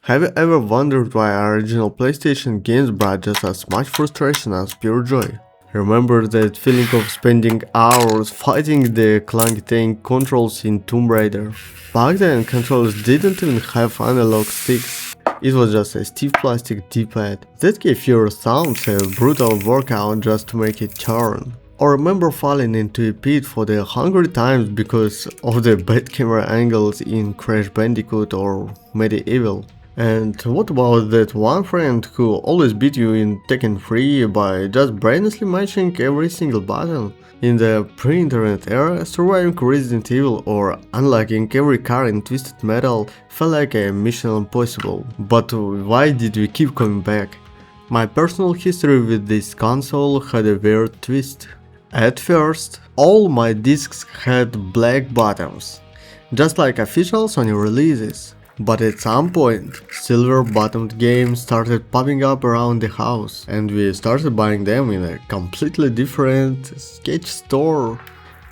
Have you ever wondered why original PlayStation games brought just as much frustration as pure joy? Remember that feeling of spending hours fighting the clunky tank controls in Tomb Raider? Back then, controllers didn't even have analog sticks. It was just a stiff plastic D-pad that gave your thumbs a brutal workout just to make it turn. Or remember falling into a pit for the hungry times because of the bad camera angles in Crash Bandicoot or Medieval. And what about that one friend who always beat you in Tekken 3 by just brainlessly matching every single button? In the pre-internet era, surviving Resident Evil or unlocking every car in Twisted Metal felt like a mission impossible. But why did we keep coming back? My personal history with this console had a weird twist. At first, all my discs had black bottoms, just like official Sony releases. But at some point, silver-bottomed games started popping up around the house, and we started buying them in a completely different sketch store.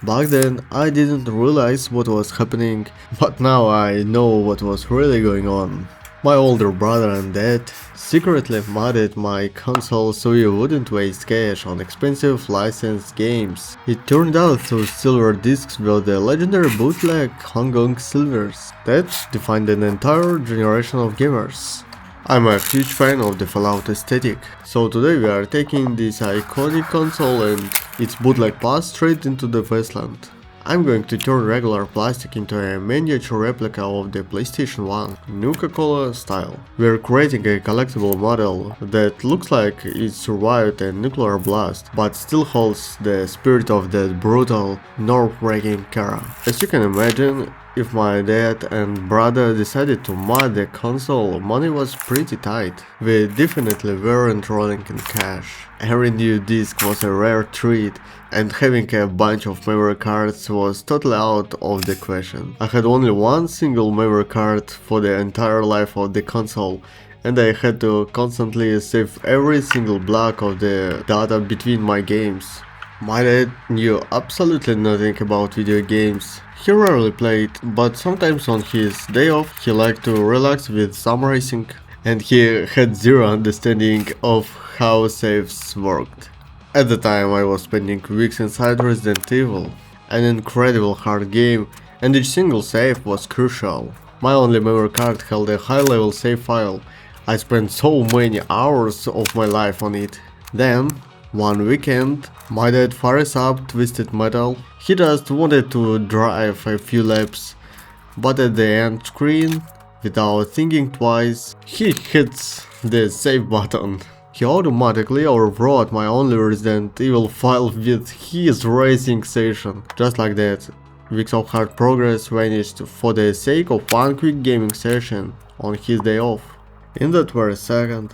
Back then, I didn't realize what was happening, but now I know what was really going on. My older brother and dad secretly modded my console so you wouldn't waste cash on expensive licensed games. It turned out those silver discs were the legendary bootleg Hong Kong silvers that defined an entire generation of gamers. I'm a huge fan of the Fallout aesthetic, so today we are taking this iconic console and its bootleg path straight into the wasteland. I'm going to turn regular plastic into a miniature replica of the PlayStation 1, Nuka-Cola style. We're creating a collectible model that looks like it survived a nuclear blast, but still holds the spirit of that brutal, nerve-wracking era. As you can imagine, if my dad and brother decided to mod the console, money was pretty tight. We definitely weren't rolling in cash. Every new disc was a rare treat, and having a bunch of memory cards was totally out of the question. I had only one single memory card for the entire life of the console, and I had to constantly save every single block of the data between my games. My dad knew absolutely nothing about video games. He rarely played, but sometimes on his day off he liked to relax with some racing, and he had zero understanding of how saves worked. At the time I was spending weeks inside Resident Evil, an incredible hard game, and each single save was crucial. My only memory card held a high-level save file. I spent so many hours of my life on it. Then, one weekend, my dad fires up Twisted Metal. He just wanted to drive a few laps, but at the end screen, without thinking twice, he hits the save button. He automatically overwrote my only Resident Evil file with his racing session. Just like that, weeks of hard progress vanished for the sake of one quick gaming session on his day off. In that very second,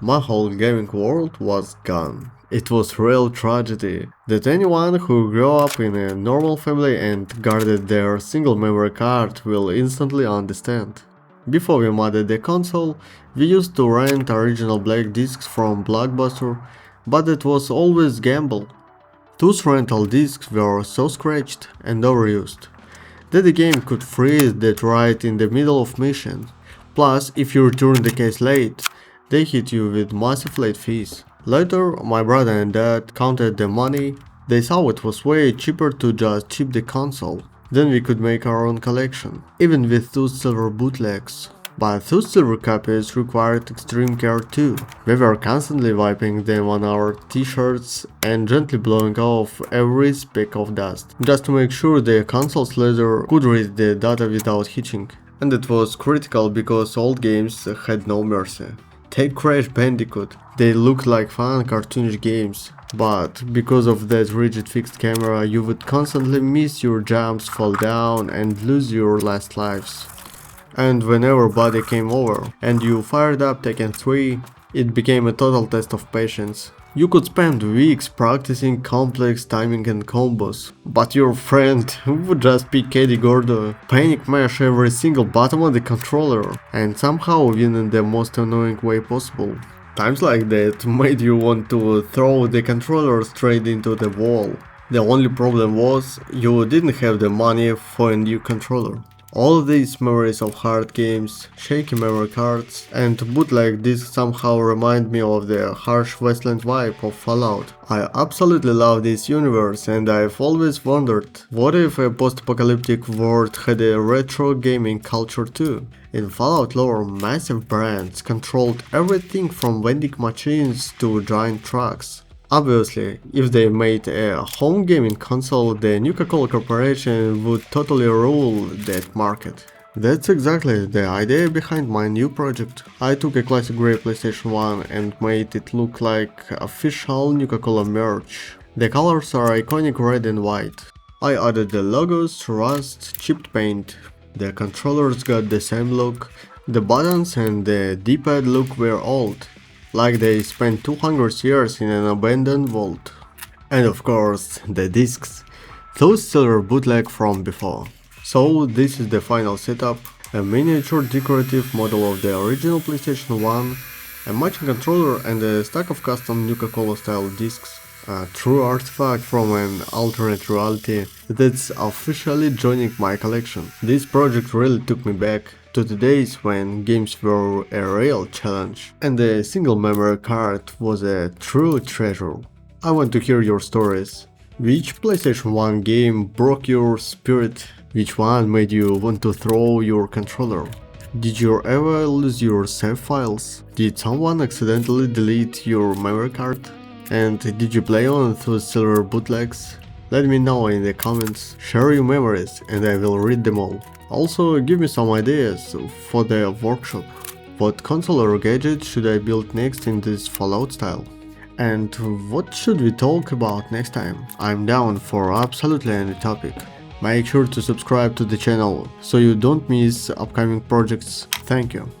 my whole gaming world was gone. It was real tragedy that anyone who grew up in a normal family and guarded their single memory card will instantly understand. Before we modded the console, we used to rent original black discs from Blockbuster, but it was always gamble. Those rental discs were so scratched and overused that the game could freeze that right in the middle of mission. Plus, if you returned the case late, they hit you with massive late fees. Later, my brother and dad counted the money. They saw it was way cheaper to just chip the console. Then we could make our own collection, even with those silver bootlegs. But those silver copies required extreme care too. We were constantly wiping them on our t-shirts and gently blowing off every speck of dust, just to make sure the console's laser could read the data without hitching. And it was critical because old games had no mercy. Take Crash Bandicoot. They looked like fun cartoonish games, but because of that rigid fixed camera you would constantly miss your jumps, fall down and lose your last lives. And whenever buddy came over and you fired up Tekken 3, it became a total test of patience. You could spend weeks practicing complex timing and combos, but your friend would just pick Eddie Gordo, panic mash every single button on the controller, and somehow win in the most annoying way possible. Times like that made you want to throw the controller straight into the wall. The only problem was you didn't have the money for a new controller. All these memories of hard games, shaky memory cards, and bootleg discs somehow remind me of the harsh wasteland vibe of Fallout. I absolutely love this universe, and I've always wondered, what if a post-apocalyptic world had a retro gaming culture too? In Fallout lore, massive brands controlled everything from vending machines to giant trucks. Obviously, if they made a home gaming console, the Nuka-Cola Corporation would totally rule that market. That's exactly the idea behind my new project. I took a classic grey PlayStation 1 and made it look like official Nuka-Cola merch. The colors are iconic red and white. I added the logos, rust, chipped paint. The controllers got the same look. The buttons and the D-pad look were old, like they spent 200 years in an abandoned vault. And of course, the discs. Those still were bootleg from before. So this is the final setup, a miniature decorative model of the original PlayStation 1, a matching controller and a stack of custom Nuka-Cola style discs. A true artifact from an alternate reality that's officially joining my collection. This project really took me back to the days when games were a real challenge, and a single memory card was a true treasure. I want to hear your stories. Which PlayStation 1 game broke your spirit? Which one made you want to throw your controller? Did you ever lose your save files? Did someone accidentally delete your memory card? And did you play on those silver bootlegs? Let me know in the comments, share your memories and I will read them all. Also give me some ideas for the workshop. What console or gadget should I build next in this Fallout style? And what should we talk about next time? I'm down for absolutely any topic. Make sure to subscribe to the channel so you don't miss upcoming projects. Thank you.